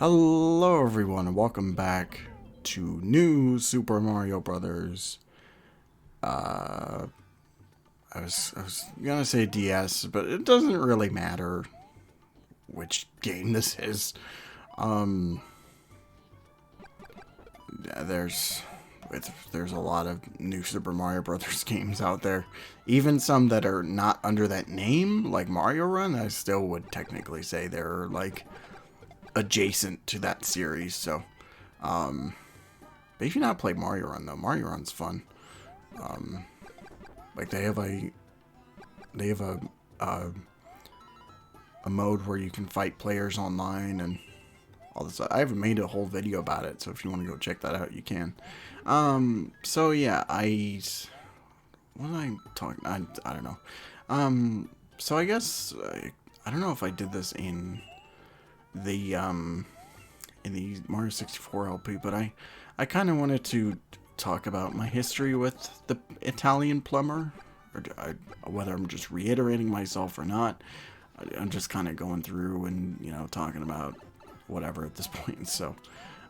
Hello everyone and welcome back to new Super Mario Brothers. Uh, I was gonna say DS, but it doesn't really matter which game this is. Um, there's there's a lot of new Super Mario Brothers games out there, even some that are not under that name, like Mario Run. I still would technically say they're like adjacent to that series. So, but if you not played Mario Run though, Mario Run's fun. Like they have a mode where you can fight players online and all this. I haven't made a whole video about it, so if you want to go check that out, you can. So yeah, what am I talking? I don't know. So I guess I don't know if I did this the in the Mario 64 LP, but I kind of wanted to talk about my history with the Italian plumber, or whether I'm just reiterating myself or not. I'm just kind of going through and talking about whatever at this point. So,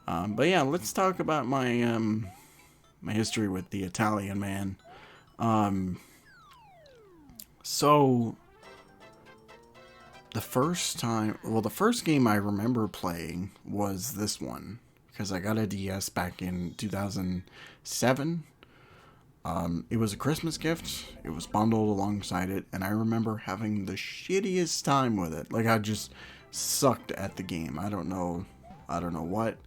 but yeah, let's talk about my history with the Italian man. So the first game I remember playing was this one because I got a DS back in 2007. It was a Christmas gift. It was bundled alongside it, and I remember having the shittiest time with it. Like I just sucked at the game. I don't know what.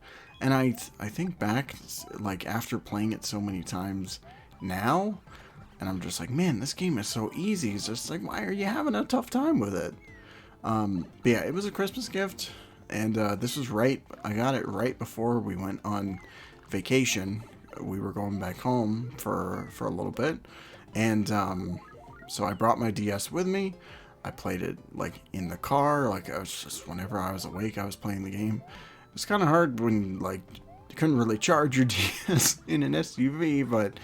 And I think back, like after playing it so many times now, and I'm just like, man, this game is so easy. It's just like, why are you having a tough time with it? But yeah, it was a Christmas gift, and this was I got it right before we went on vacation. We were going back home for a little bit, and so I brought my DS with me. I played it like in the car, like I was just whenever I was awake, I was playing the game. It was kind of hard when like you couldn't really charge your DS in an SUV, but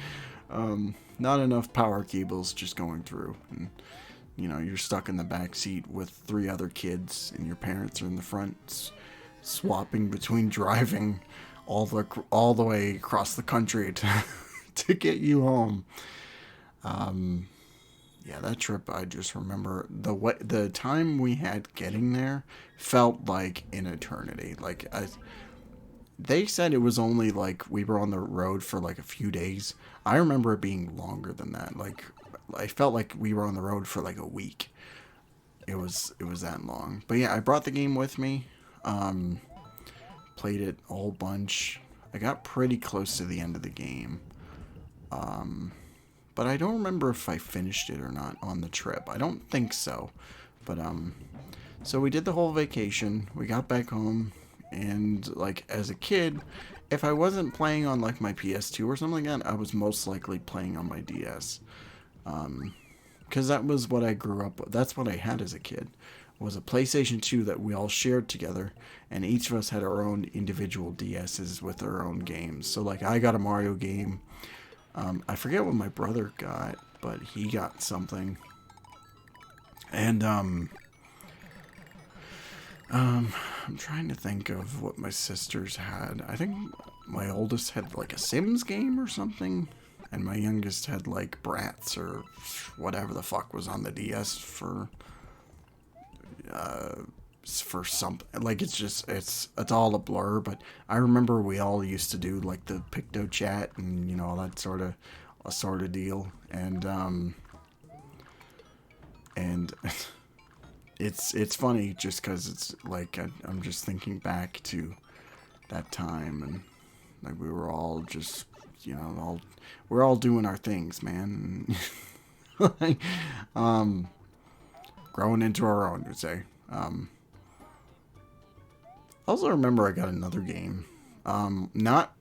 not enough power cables just going through, and you're stuck in the back seat with 3 other kids, and your parents are in the front, swapping between driving all the way across the country to get you home. Yeah, that trip, I just remember the time we had getting there felt like an eternity. They said it was only like we were on the road for like a few days. I remember it being longer than that. Like I felt like we were on the road for like a week. It was that long. But yeah, I brought the game with me. Played it a whole bunch. I got pretty close to the end of the game. But I don't remember if I finished it or not on the trip. I don't think so. But so we did the whole vacation. We got back home, and like as a kid, if I wasn't playing on like my PS2 or something like that, I was most likely playing on my DS. Because that was what I grew up with. That's what I had as a kid, was a PlayStation 2 that we all shared together, and each of us had our own individual DSs with our own games. So like I got a Mario game. I forget what my brother got, but he got something. And I'm trying to think of what my sisters had. I think my oldest had like a Sims game or something, and my youngest had like Bratz or whatever the fuck was on the DS for something. Like it's all a blur, but I remember we all used to do like the Picto chat and all that sort of deal, and it's funny just because it's like I'm just thinking back to that time, and like we were all just we're all doing our things, man. Like, growing into our own, would say. I also remember I got another game. Not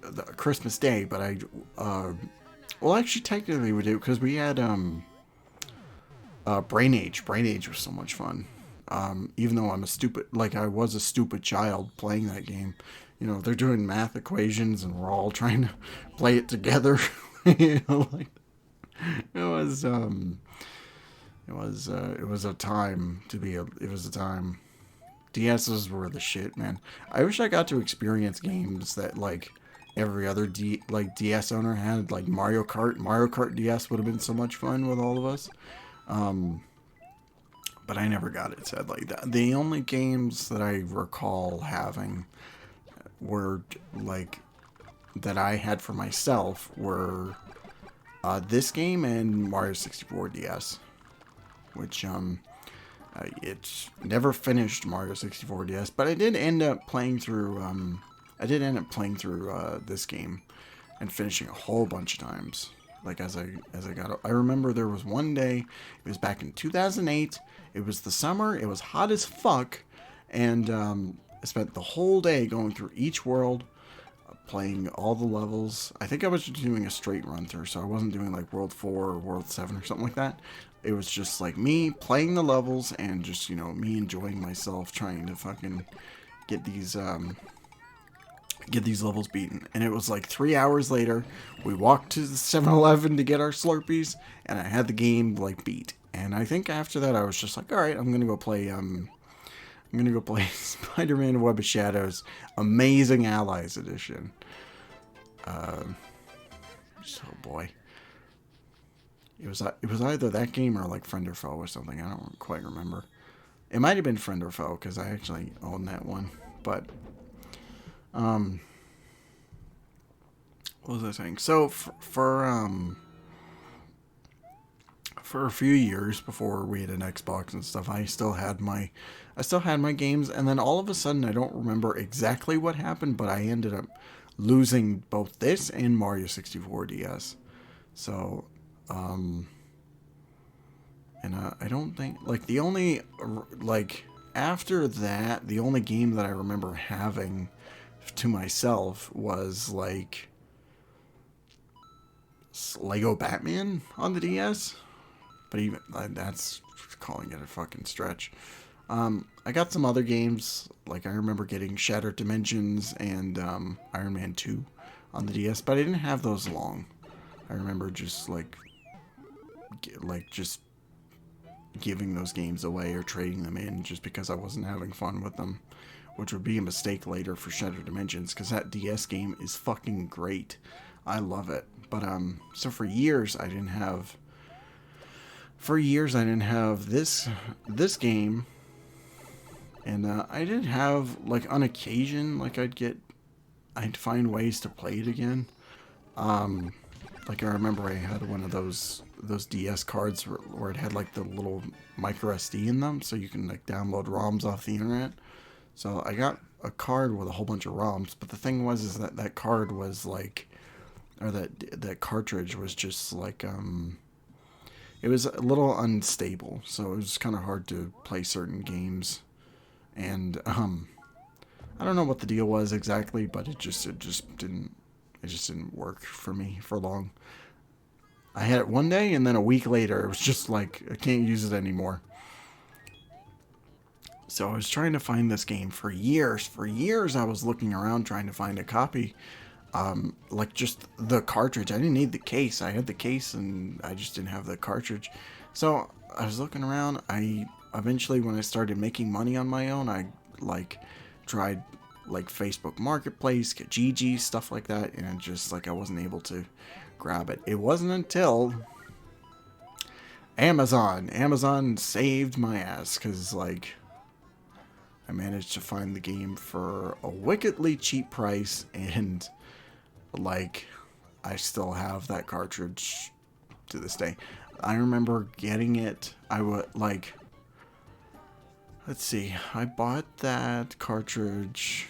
the Christmas Day, but well, actually, technically we did, because we had, Brain Age. Brain Age was so much fun. Even though I was a stupid child playing that game. They're doing math equations, and we're all trying to play it together. Like, it was, it was a time DSs were the shit, man. I wish I got to experience games that, like, every other DS owner had, like Mario Kart. Mario Kart DS would have been so much fun with all of us. But I never got it, sadly. The only games that I recall having were, like, that I had for myself were this game and Mario 64 DS. Which, it never finished Mario 64 DS, but I did end up playing through, this game and finishing a whole bunch of times. Like, as I got, I remember there was one day, it was back in 2008, it was the summer, it was hot as fuck, and, I spent the whole day going through each world, playing all the levels. I think I was just doing a straight run through, so I wasn't doing, like, World 4 or World 7 or something like that. It was just, like, me playing the levels and just, you know, me enjoying myself trying to fucking get these levels beaten. And it was like 3 hours later, we walked to the 7-Eleven to get our Slurpees, and I had the game, like, beat. And I think after that I was just like, alright, I'm gonna go play Spider-Man Web of Shadows Amazing Allies Edition. Oh boy. It was either that game or, like, Friend or Foe or something. I don't quite remember. It might have been Friend or Foe, because I actually own that one. But, what was I saying? So, for a few years before we had an Xbox and stuff, I still had my games, and then all of a sudden, I don't remember exactly what happened, but I ended up losing both this and Mario 64 DS. So, and I don't think, like, the only, like, after that, the only game that I remember having to myself was, like, Lego Batman on the DS. But even, that's calling it a fucking stretch. I got some other games, like, I remember getting Shattered Dimensions and, Iron Man 2 on the DS, but I didn't have those long. I remember just, just giving those games away or trading them in just because I wasn't having fun with them, which would be a mistake later for Shattered Dimensions, because that DS game is fucking great. I love it. But, so for years I didn't have this game, and I did have, like, on occasion, like, I'd find ways to play it again. Like, I remember I had one of those DS cards where it had, like, the little micro SD in them, so you can, like, download ROMs off the internet. So I got a card with a whole bunch of ROMs, but the thing was is that card was, like, or that cartridge was just, like, it was a little unstable, so it was kind of hard to play certain games. And, I don't know what the deal was exactly, but it just didn't work for me for long. I had it one day, and then a week later, it was just like, I can't use it anymore. So I was trying to find this game for years. For years, I was looking around trying to find a copy. Like, just the cartridge. I didn't need the case. I had the case, and I just didn't have the cartridge. So I was looking around. Eventually, when I started making money on my own, I, like, tried, like, Facebook Marketplace, Kijiji, stuff like that, and just, like, I wasn't able to grab it. It wasn't until Amazon saved my ass, because, like, I managed to find the game for a wickedly cheap price, and, like, I still have that cartridge to this day. I remember getting it, let's see, I bought that cartridge,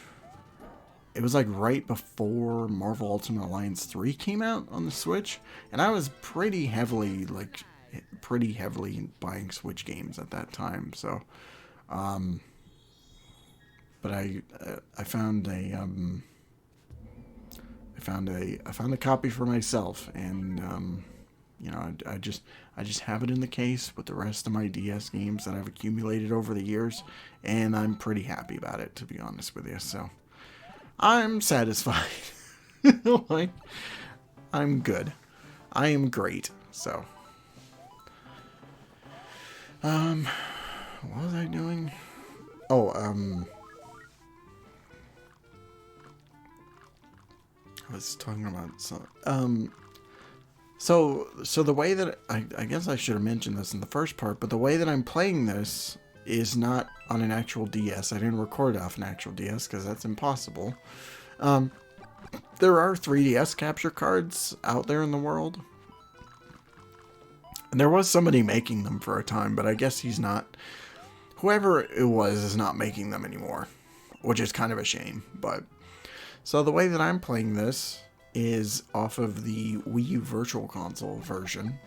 it was, like, right before Marvel Ultimate Alliance 3 came out on the Switch, and I was pretty heavily buying Switch games at that time, so, but I found a copy for myself, and, you know, I just have it in the case with the rest of my DS games that I've accumulated over the years, and I'm pretty happy about it, to be honest with you, so I'm satisfied. Like, I'm good. I am great, so. What was I doing? Oh, I was talking about so the way that I guess I should have mentioned this in the first part, but the way that I'm playing this is not on an actual DS. I didn't record it off an actual DS because that's impossible. There are 3DS capture cards out there in the world. And there was somebody making them for a time, but I guess he's not. Whoever it was is not making them anymore, which is kind of a shame. But so the way that I'm playing this is off of the Wii U Virtual Console version,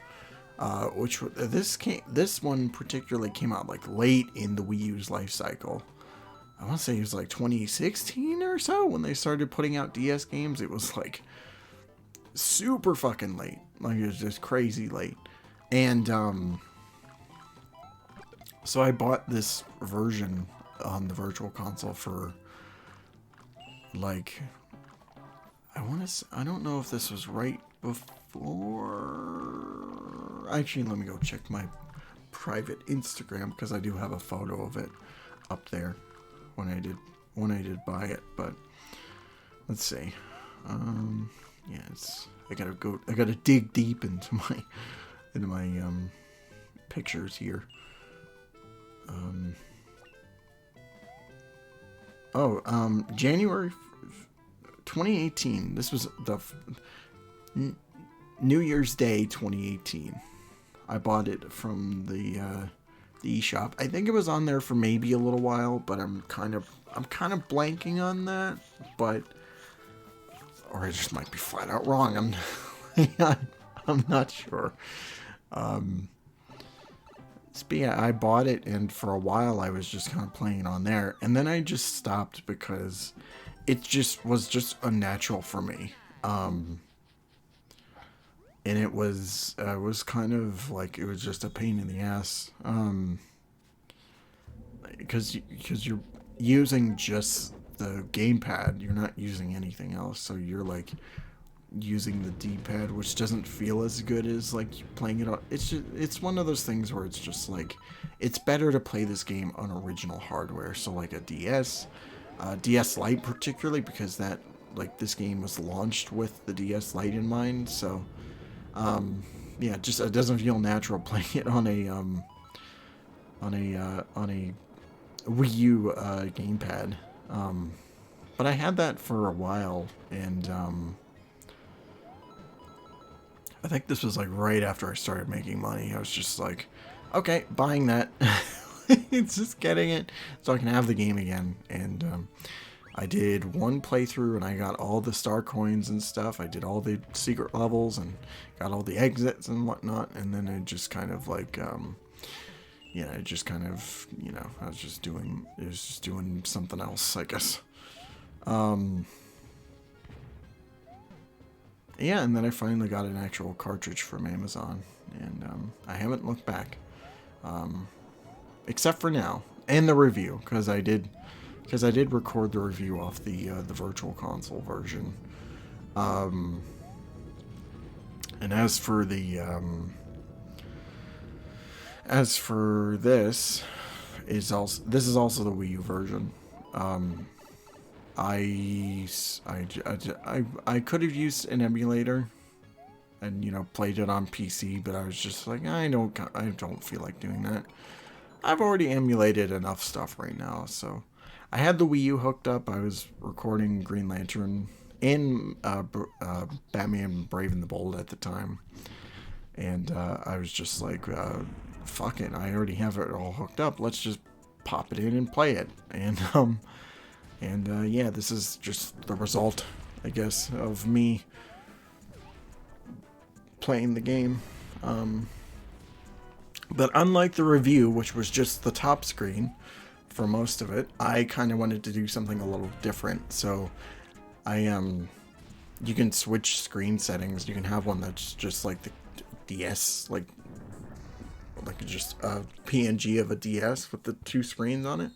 which this one particularly came out like late in the Wii U's life cycle. I want to say it was like 2016 or so when they started putting out DS games. It was like super fucking late. Like it was just crazy late. And so I bought this version on the Virtual Console for like, I don't know if this was right before. Actually, let me go check my private Instagram because I do have a photo of it up there when I did buy it. But let's see. Yeah, I gotta dig deep into my pictures here. January 2018. This was the New Year's Day 2018. I bought it from the eShop. I think it was on there for maybe a little while, but I'm kind of blanking on that. But or I just might be flat out wrong. I'm not sure. But yeah, I bought it, and for a while I was just kind of playing on there, and then I just stopped because it was just unnatural for me. And it was kind of like it was just a pain in the ass. Because you're using just the gamepad, you're not using anything else, so you're like using the D-pad, which doesn't feel as good as like playing it on. It's one of those things where it's just like it's better to play this game on original hardware, so like a DS Lite particularly, because that like this game was launched with the DS Lite in mind. So yeah, just it doesn't feel natural playing it on a Wii U gamepad. But I had that for a while, and I think this was like right after I started making money. I was just like, okay, buying that. It's just getting it so I can have the game again. And I did one playthrough and I got all the star coins and stuff. I did all the secret levels and got all the exits and whatnot. And then it just kind of like, yeah, it just kind of, you know, I was just doing something else, I guess. Yeah, and then I finally got an actual cartridge from Amazon, and I haven't looked back, except for now and the review, because I did record the review off the Virtual Console version. And as for this is also the Wii U version. I could have used an emulator and, you know, played it on PC, but I was just like, I don't feel like doing that. I've already emulated enough stuff right now. So I had the Wii U hooked up. I was recording Green Lantern and Batman Brave and the Bold at the time. And I was just like, fuck it, I already have it all hooked up. Let's just pop it in and play it. And yeah, this is just the result, I guess, of me playing the game. But unlike the review, which was just the top screen for most of it, I kind of wanted to do something a little different. So you can switch screen settings. You can have one that's just like the DS, like just a PNG of a DS with the two screens on it.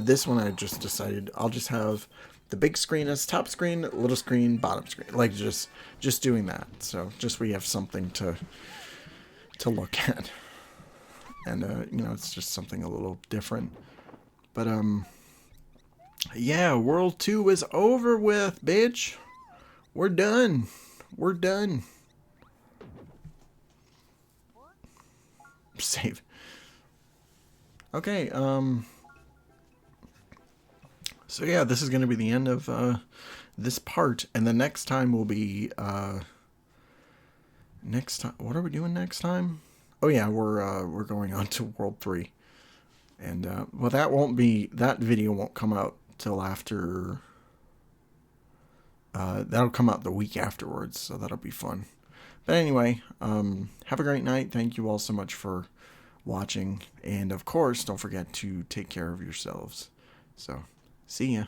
This one I just decided I'll just have the big screen as top screen, little screen, bottom screen, like just doing that. So just we have something to look at, and you know, it's just something a little different. But, yeah, World 2 is over with, bitch. We're done. We're done. Save. Okay, so yeah, this is going to be the end of, this part, and the next time will be, next time, what are we doing next time? Oh yeah, we're going on to World 3. And, well, that video won't come out till after, that'll come out the week afterwards, so that'll be fun. But anyway, have a great night. Thank you all so much for watching. And, of course, don't forget to take care of yourselves. So, see ya.